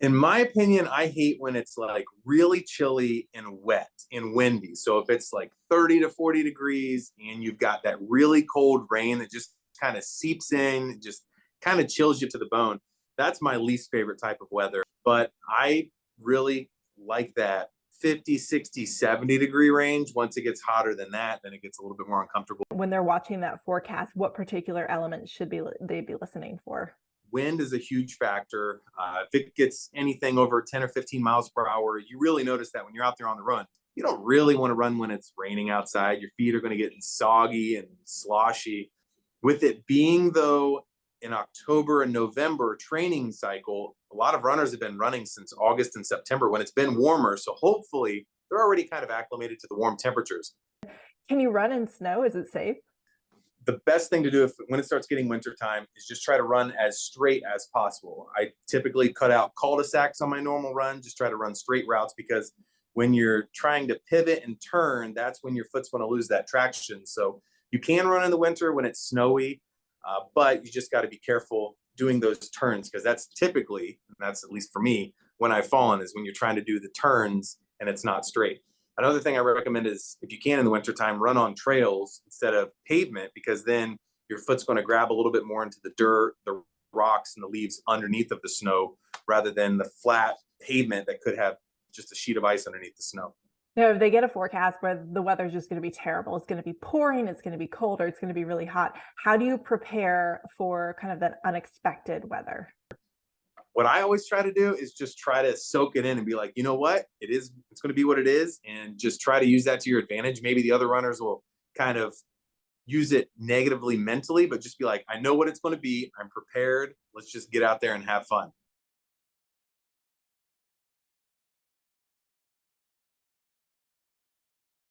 In my opinion, I hate when it's like really chilly and wet and windy. So if it's like 30 to 40 degrees and you've got that really cold rain that just kind of seeps in, just kind of chills you to the bone, that's my least favorite type of weather. But I really like that 50, 60, 70 degree range. Once it gets hotter than that, then it gets a little bit more uncomfortable. When they're watching that forecast, what particular elements should they be listening for? Wind is a huge factor. If it gets anything over 10 or 15 miles per hour, you really notice that when you're out there on the run. You don't really want to run when it's raining outside. Your feet are going to get soggy and sloshy. With it being, though, in October and November training cycle, a lot of runners have been running since August and September when it's been warmer. So hopefully they're already kind of acclimated to the warm temperatures. Can you run in snow? Is it safe? The best thing to do when it starts getting winter time is just try to run as straight as possible. I typically cut out cul-de-sacs on my normal run, just try to run straight routes, because when you're trying to pivot and turn, that's when your foot's going to lose that traction. So you can run in the winter when it's snowy, but you just got to be careful doing those turns, because that's typically, and that's at least for me, when I've fallen, is when you're trying to do the turns and it's not straight. Another thing I recommend is, if you can in the wintertime, run on trails instead of pavement, because then your foot's going to grab a little bit more into the dirt, the rocks, and the leaves underneath of the snow, rather than the flat pavement that could have just a sheet of ice underneath the snow. No, if they get a forecast where the weather's just going to be terrible, it's going to be pouring, it's going to be cold, or it's going to be really hot. How do you prepare for kind of that unexpected weather? What I always try to do is just try to soak it in and be like, you know what, it's going to be what it is, and just try to use that to your advantage. Maybe the other runners will kind of use it negatively mentally, but just be like, I know what it's going to be. I'm prepared. Let's just get out there and have fun.